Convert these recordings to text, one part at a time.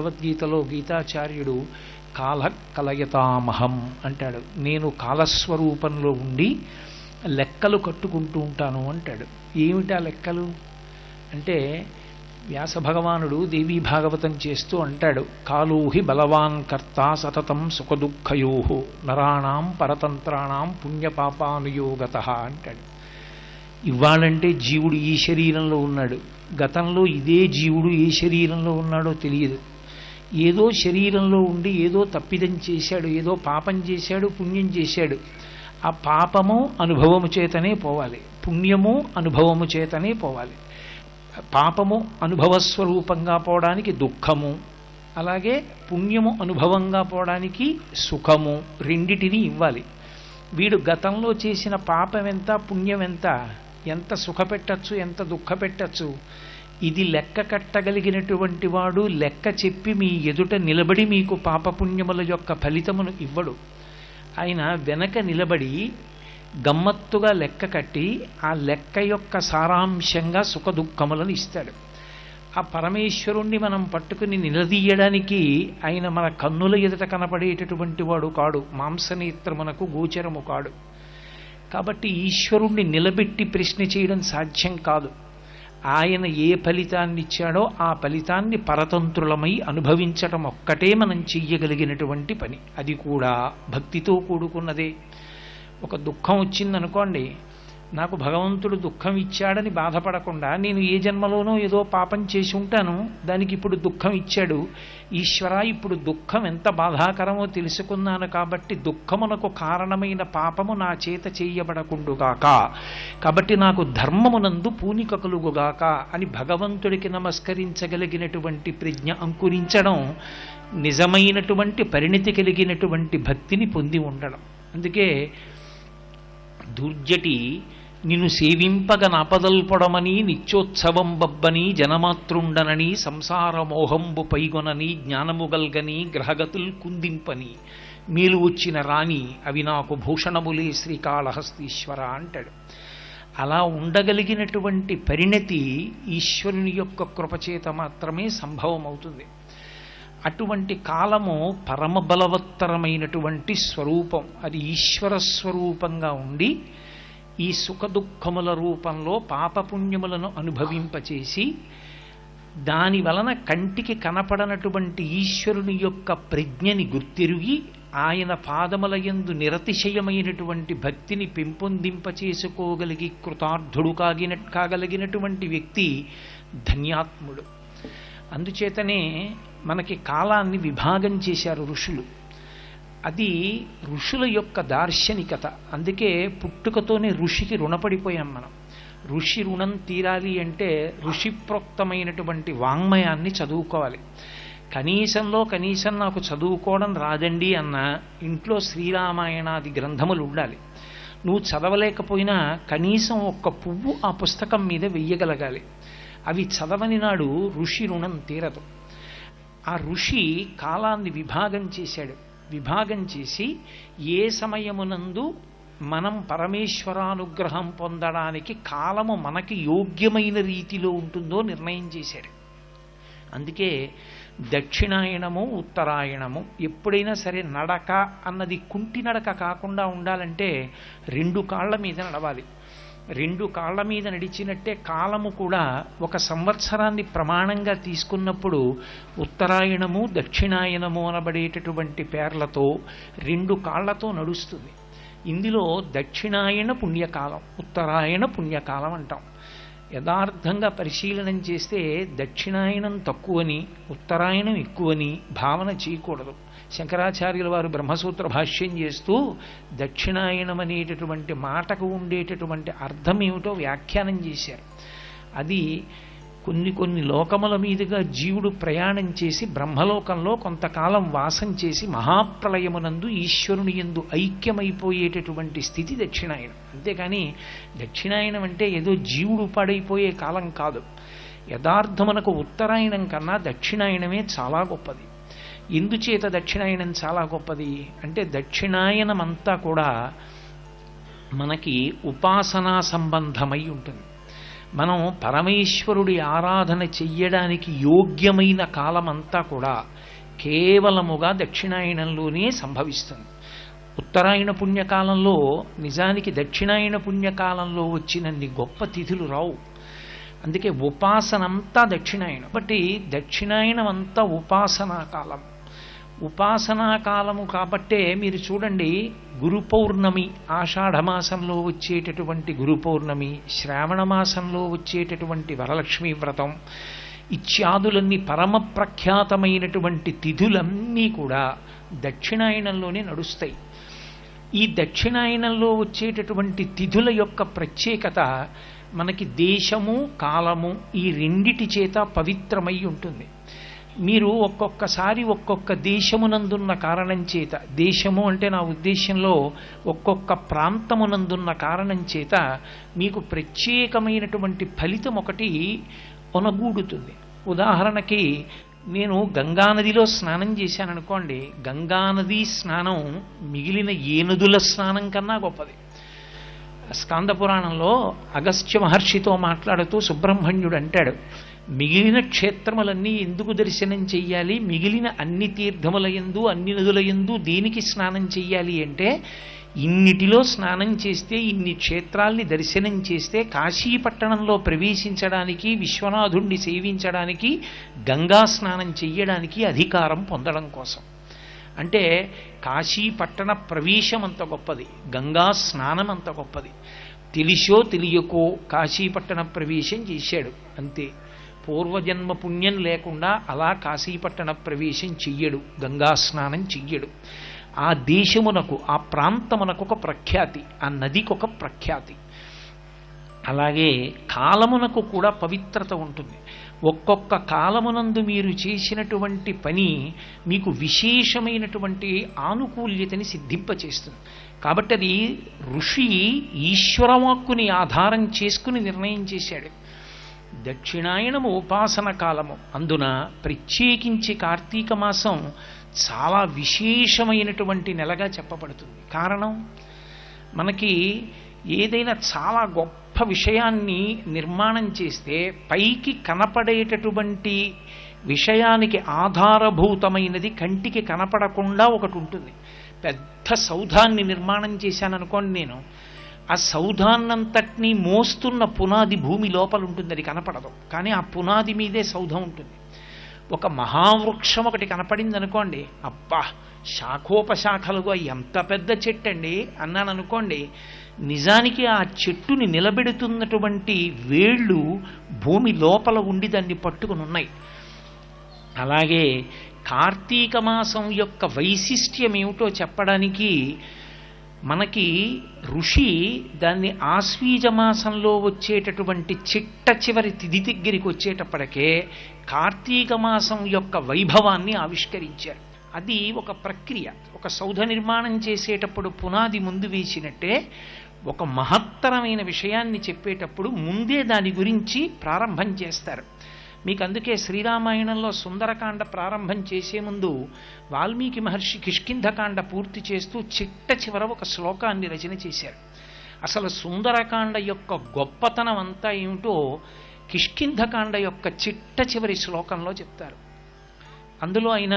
భగవద్గీతలో గీతాచార్యుడు కాల కలయతామహం అంటాడు. నేను కాలస్వరూపంలో ఉండి లెక్కలు కట్టుకుంటూ ఉంటాను అంటాడు. ఏమిటా లెక్కలు అంటే, వ్యాస భగవానుడు దేవీ భాగవతం చేస్తూ అంటాడు, కాలోహి బలవాన్ కర్త సతతం సుఖదుఃఖయో నరాణాం పరతంత్రాణం పుణ్యపాపానుయోగత అంటాడు. ఇవ్వాలంటే జీవుడు ఈ శరీరంలో ఉన్నాడు, గతంలో ఇదే జీవుడు ఏ శరీరంలో ఉన్నాడో తెలియదు. ఏదో శరీరంలో ఉండి ఏదో తప్పిదం చేశాడు, ఏదో పాపం చేశాడు, పుణ్యం చేశాడు. ఆ పాపము అనుభవము చేతనే పోవాలి, పుణ్యము అనుభవము చేతనే పోవాలి. పాపము అనుభవస్వరూపంగా పోవడానికి దుఃఖము, అలాగే పుణ్యము అనుభవంగా పోవడానికి సుఖము, రెండిటిని ఇవ్వాలి. వీడు గతంలో చేసిన పాపం ఎంత, పుణ్యం ఎంత, ఎంత సుఖపెట్టచ్చు, ఎంత దుఃఖ పెట్టచ్చు, ఇది లెక్క కట్టగలిగినటువంటి వాడు లెక్క చెప్పి మీ ఎదుట నిలబడి మీకు పాపపుణ్యముల యొక్క ఫలితమును ఇవ్వడు. ఆయన వెనక నిలబడి గమ్మత్తుగా లెక్క కట్టి ఆ లెక్క యొక్క సారాంశంగా సుఖ దుఃఖములను ఇస్తాడు. ఆ పరమేశ్వరుణ్ణి మనం పట్టుకుని నిలదీయడానికి ఆయన మన కన్నుల ఎదుట కనపడేటటువంటి వాడు కాడు, మాంసనేత్రమునకు గోచరము కాడు. కాబట్టి ఈశ్వరుణ్ణి నిలబెట్టి ప్రశ్న చేయడం సాధ్యం కాదు. ఆయన ఏ ఫలితాన్ని ఇచ్చాడో ఆ ఫలితాన్ని పరతంత్రులమై అనుభవించటం ఒక్కటే మనం చెయ్యగలిగినటువంటి పని. అది కూడా భక్తితో కూడుకున్నదే. ఒక దుఃఖం వచ్చిందనుకోండి, నాకు భగవంతుడు దుఃఖం ఇచ్చాడని బాధపడకుండా, నేను ఏ జన్మలోనో ఏదో పాపం చేసి ఉంటాను, దానికి ఇప్పుడు దుఃఖం ఇచ్చాడు, ఈశ్వర ఇప్పుడు దుఃఖం ఎంత బాధాకరమో తెలుసుకున్నాను కాబట్టి దుఃఖమునకు కారణమైన పాపము నా చేత చేయబడకుండుగాక, కాబట్టి నాకు ధర్మమునందు పూనిక కలుగుగాక అని భగవంతుడికి నమస్కరించగలిగినటువంటి ప్రజ్ఞ అంకురించడం నిజమైనటువంటి పరిణితి కలిగినటువంటి భక్తిని పొంది ఉండడం. అందుకే దుర్జటి నిన్ను సేవింపగ నాపదల్పొడమని నిత్యోత్సవం బబ్బని జనమాతృండనని సంసార మోహంబు పైగొనని జ్ఞానముగల్గని గ్రహగతుల్ కుందింపని మేలు వచ్చిన రాణి అవి నాకు భూషణములే శ్రీకాళహస్తీశ్వర అంటాడు. అలా ఉండగలిగినటువంటి పరిణతి ఈశ్వరుని యొక్క కృపచేత మాత్రమే సంభవం అవుతుంది. అటువంటి కాలము పరమ బలవత్తరమైనటువంటి స్వరూపం, అది ఈశ్వర స్వరూపంగా ఉండి ఈ సుఖ దుఃఖముల రూపంలో పాపపుణ్యములను అనుభవింపచేసి దాని వలన కంటికి కనపడనటువంటి ఈశ్వరుని యొక్క ప్రజ్ఞని గుర్తిరిగి ఆయన పాదముల యందు నిరతిశయమైనటువంటి భక్తిని పెంపొందింపచేసుకోగలిగి కృతార్థుడు కాగలిగినటువంటి వ్యక్తి ధన్యాత్ముడు. అందుచేతనే మనకి కాలాన్ని విభాగం చేశారు ఋషులు. అది ఋషుల యొక్క దార్శనికత. అందుకే పుట్టుకతోనే ఋషికి రుణపడిపోయాం మనం. ఋషి రుణం తీరాలి అంటే ఋషిప్రోక్తమైనటువంటి వాంగ్మయాన్ని చదువుకోవాలి. కనీసంలో కనీసం నాకు చదువుకోవడం రాదండి అన్న ఇంట్లో శ్రీరామాయణాది గ్రంథములు ఉండాలి. నువ్వు చదవలేకపోయినా కనీసం ఒక్క పువ్వు ఆ పుస్తకం మీద వెయ్యగలగాలి. అవి చదవని నాడు ఋషి రుణం తీరదు. ఆ ఋషి కాలాన్ని విభాగం చేశాడు. విభాగం చేసి ఏ సమయమునందు మనం పరమేశ్వరానుగ్రహం పొందడానికి కాలము మనకి యోగ్యమైన రీతిలో ఉంటుందో నిర్ణయం చేశాడు. అందుకే దక్షిణాయనము ఉత్తరాయణము ఎప్పుడైనా సరే నడక అన్నది కుంటి నడక కాకుండా ఉండాలంటే రెండు కాళ్ళ మీద నడవాలి. రెండు కాళ్ళ మీద నడిచినట్టే కాలము కూడా ఒక సంవత్సరాన్ని ప్రమాణంగా తీసుకున్నప్పుడు ఉత్తరాయణము దక్షిణాయనము అనబడేటటువంటి పేర్లతో రెండు కాళ్లతో నడుస్తుంది. ఇందులో దక్షిణాయన పుణ్యకాలం, ఉత్తరాయణ పుణ్యకాలం అంటాం. యథార్థంగా పరిశీలనం చేస్తే దక్షిణాయనం తక్కువని ఉత్తరాయణం ఎక్కువని భావన చేయకూడదు. శంకరాచార్యుల వారు బ్రహ్మసూత్ర భాష్యం చేస్తూ దక్షిణాయనం అనేటటువంటి మాటకు ఉండేటటువంటి అర్థం ఏమిటో వ్యాఖ్యానం చేశారు. అది కొన్ని లోకముల మీదుగా జీవుడు ప్రయాణం చేసి బ్రహ్మలోకంలో కొంతకాలం వాసం చేసి మహాప్రళయమునందు ఈశ్వరుని యందు ఐక్యమైపోయేటటువంటి స్థితి దక్షిణాయనం. అంతేకాని దక్షిణాయనం అంటే ఏదో జీవుడు పాడైపోయే కాలం కాదు. యథార్థమునకు ఉత్తరాయణం కన్నా దక్షిణాయనమే చాలా గొప్పది. ఎందుచేత దక్షిణాయనం చాలా గొప్పది అంటే దక్షిణాయనమంతా కూడా మనకి ఉపాసనా సంబంధమై ఉంటుంది. మనం పరమేశ్వరుడి ఆరాధన చెయ్యడానికి యోగ్యమైన కాలమంతా కూడా కేవలముగా దక్షిణాయనంలోనే సంభవిస్తుంది. ఉత్తరాయణ పుణ్యకాలంలో నిజానికి దక్షిణాయన పుణ్యకాలంలో వచ్చినన్ని గొప్ప తిథులు రావు. అందుకే ఉపాసన అంతా దక్షిణాయనం. కాబట్టి దక్షిణాయనం అంతా ఉపాసనా కాలం. ఉపాసనా కాలము కాబట్టే మీరు చూడండి, గురు పౌర్ణమి ఆషాఢమాసంలో వచ్చేటటువంటి గురు పౌర్ణమి, శ్రావణ మాసంలో వచ్చేటటువంటి వరలక్ష్మీ వ్రతం ఇత్యాదులన్నీ పరమ ప్రఖ్యాతమైనటువంటి తిథులన్నీ కూడా దక్షిణాయనంలోనే నడుస్తాయి. ఈ దక్షిణాయనంలో వచ్చేటటువంటి తిథుల యొక్క ప్రత్యేకత మనకి దేశము కాలము ఈ రెండిటి చేత పవిత్రమై ఉంటుంది. మీరు ఒక్కొక్కసారి ఒక్కొక్క దేశమునందున్న కారణం చేత, దేశము అంటే నా ఉద్దేశంలో ఒక్కొక్క ప్రాంతమునందున్న కారణం చేత మీకు ప్రత్యేకమైనటువంటి ఫలితం ఒకటి ఒనగూడుతుంది. ఉదాహరణకి నేను గంగానదిలో స్నానం చేశాను అనుకోండి, గంగానది స్నానం మిగిలిన ఏ నదుల స్నానం కన్నా గొప్పది. స్కాంద పురాణంలో అగస్త్య మహర్షితో మాట్లాడుతూ సుబ్రహ్మణ్యుడు అంటాడు, మిగిలిన క్షేత్రములన్నీ ఎందుకు దర్శనం చెయ్యాలి, మిగిలిన అన్ని తీర్థముల యందు అన్ని నదుల యందు దేనికి స్నానం చెయ్యాలి అంటే, ఇన్నిటిలో స్నానం చేస్తే, ఇన్ని క్షేత్రాల్ని దర్శనం చేస్తే కాశీపట్టణంలో ప్రవేశించడానికి, విశ్వనాథుణ్ణి సేవించడానికి, గంగా స్నానం చెయ్యడానికి అధికారం పొందడం కోసం. అంటే కాశీపట్టణ ప్రవేశం అంత గొప్పది, గంగా స్నానం అంత గొప్పది. తెలిసో తెలియకో కాశీపట్టణ ప్రవేశం చేశాడు అంతే. పూర్వజన్మ పుణ్యం లేకుండా అలా కాశీపట్టణ ప్రవేశం చెయ్యడు, గంగా స్నానం చెయ్యడు. ఆ దేశమునకు, ఆ ప్రాంతమునకు ఒక ప్రఖ్యాతి, ఆ నదికి ఒక ప్రఖ్యాతి. అలాగే కాలమునకు కూడా పవిత్రత ఉంటుంది. ఒక్కొక్క కాలమునందు మీరు చేసినటువంటి పని మీకు విశేషమైనటువంటి ఆనుకూల్యతని సిద్ధింపచేస్తుంది. కాబట్టి అది ఋషి ఈశ్వరవాక్కుని ఆధారం చేసుకుని నిర్ణయం చేశాడు. దక్షిణాయనము ఉపాసన కాలము, అందున ప్రత్యేకించి కార్తీక మాసం చాలా విశేషమైనటువంటి నెలగా చెప్పబడుతుంది. కారణం, మనకి ఏదైనా చాలా గొప్ప విషయాన్ని నిర్మాణం చేస్తే పైకి కనపడేటటువంటి విషయానికి ఆధారభూతమైనది కంటికి కనపడకుండా ఒకటి ఉంటుంది. పెద్ద సౌధాన్ని నిర్మాణం చేశాననుకోండి నేను, ఆ సౌధాన్నంతటినీ మోస్తున్న పునాది భూమి లోపల ఉంటుంది, అది కనపడదు. కానీ ఆ పునాది మీదే సౌధం ఉంటుంది. ఒక మహావృక్షం ఒకటి కనపడింది అనుకోండి, అబ్బా శాఖోపశాఖలుగా ఎంత పెద్ద చెట్టు అండి అన్నాను అనుకోండి, నిజానికి ఆ చెట్టుని నిలబెడుతున్నటువంటి వేళ్ళు భూమి లోపల ఉండి దాన్ని పట్టుకుని ఉన్నాయి. అలాగే కార్తీక మాసం యొక్క వైశిష్ట్యం ఏమిటో చెప్పడానికి మనకి ఋషి దాన్ని ఆశ్వీజ మాసంలో వచ్చేటటువంటి చిట్ట చివరి తిథి దగ్గరికి వచ్చేటప్పటికే కార్తీక మాసం యొక్క వైభవాన్ని ఆవిష్కరించారు. అది ఒక ప్రక్రియ. ఒక సౌధ నిర్మాణం చేసేటప్పుడు పునాది ముందు వేసినట్టే ఒక మహత్తరమైన విషయాన్ని చెప్పేటప్పుడు ముందే దాని గురించి ప్రారంభం చేస్తారు. మీకు అందుకే శ్రీరామాయణంలో సుందరకాండ ప్రారంభం చేసే ముందు వాల్మీకి మహర్షి కిష్కింధకాండ పూర్తి చేస్తూ చిట్ట చివర ఒక శ్లోకాన్ని రచన చేశారు. అసలు సుందరకాండ యొక్క గొప్పతనం అంతా ఏమిటో కిష్కింధకాండ యొక్క చిట్ట చివరి శ్లోకంలో చెప్తారు. అందులో ఆయన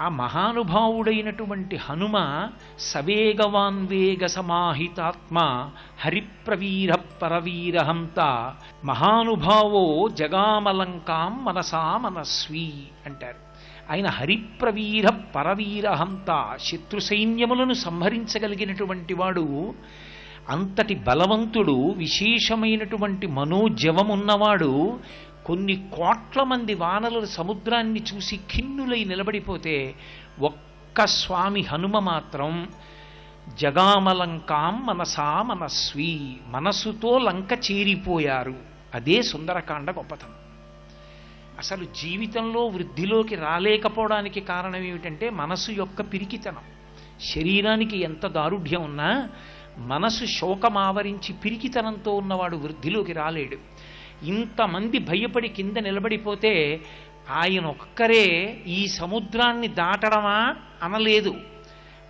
ఆ మహానుభావుడైనటువంటి హనుమ సవేగవాన్వేగ సమాహితాత్మ హరిప్రవీర పరవీరహంత మహానుభావో జగామలంకాం మనసా మనస్వీ అంటారు. ఆయన హరిప్రవీర పరవీరహంత, శత్రు సైన్యములను సంహరించగలిగినటువంటి వాడు, అంతటి బలవంతుడు, విశేషమైనటువంటి మనోజవమున్నవాడు. కొన్ని కోట్ల మంది వానరుల సముద్రాన్ని చూసి ఖిన్నులై నిలబడిపోతే ఒక్క స్వామి హనుమ మాత్రం జగామలంకాం మనసా మనస్వీ, మనసుతో లంక చేరిపోయారు. అదే సుందరకాండ గొప్పతనం. అసలు జీవితంలో వృద్ధిలోకి రాలేకపోవడానికి కారణం ఏమిటంటే మనసు యొక్క పిరికితనం. శరీరానికి ఎంత దారుఢ్యం ఉన్నా మనసు శోకం ఆవరించి పిరికితనంతో ఉన్నవాడు వృద్ధిలోకి రాలేడు. ఇంతమంది భయపడి కింద నిలబడిపోతే ఆయన ఒక్కరే ఈ సముద్రాన్ని దాటడమా అనలేదు.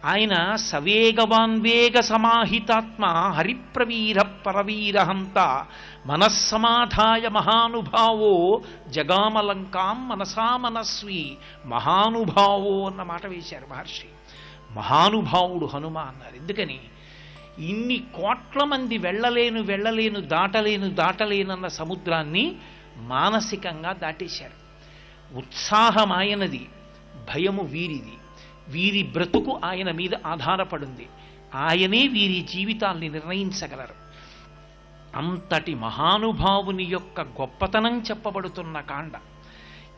ఆయన సవేగవాన్వేగ సమాహితాత్మ హరిప్రవీర పరవీరహంత మనస్సమాధాయ మహానుభావో జగామలంకాం మనసా మనస్వి మహానుభావో అన్న మాట వేశారు మహర్షి. మహానుభావుడు హనుమ అన్నారు. ఎందుకని? ఇన్ని కోట్ల మంది వెళ్ళలేను దాటలేనన్న సముద్రాన్ని మానసికంగా దాటేశారు. ఉత్సాహం ఆయనది, భయము వీరిది. వీరి బ్రతుకు ఆయన మీద ఆధారపడింది. ఆయనే వీరి జీవితాల్ని నిర్ణయించగలరు. అంతటి మహానుభావుని యొక్క గొప్పతనం చెప్పబడుతున్న కాండ.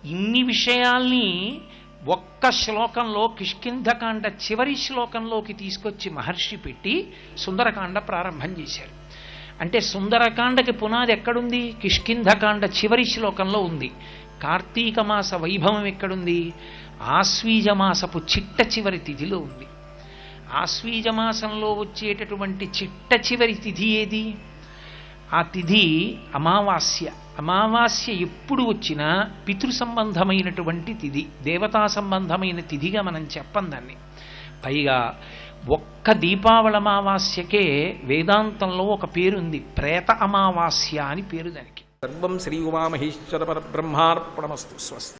ఇన్ని విషయాల్ని ఒక్క శ్లోకంలో, కిష్కింధకాండ చివరి శ్లోకంలోకి తీసుకొచ్చి మహర్షి పెట్టి సుందరకాండ ప్రారంభం చేశారు. అంటే సుందరకాండకి పునాది ఎక్కడుంది? కిష్కింధకాండ చివరి శ్లోకంలో ఉంది. కార్తీక మాస వైభవం ఎక్కడుంది? ఆశ్వీజమాసపు చిట్ట చివరి తిథిలో ఉంది. ఆశ్వీజమాసంలో వచ్చేటటువంటి చిట్ట చివరి తిథి ఏది? ఆ తిథి అమావాస్య. అమావాస్య ఎప్పుడు వచ్చినా పితృ సంబంధమైనటువంటి తిథి, దేవతా సంబంధమైన తిథిగా మనం చెప్పం దాన్ని. పైగా ఒక్క దీపావళి అమావాస్యకే వేదాంతంలో ఒక పేరుంది, ప్రేత అమావాస్య అని పేరు దానికి. సర్వం శ్రీ ఉమామహేశ్వర పరబ్రహ్మార్పణమస్తు. స్వస్తి.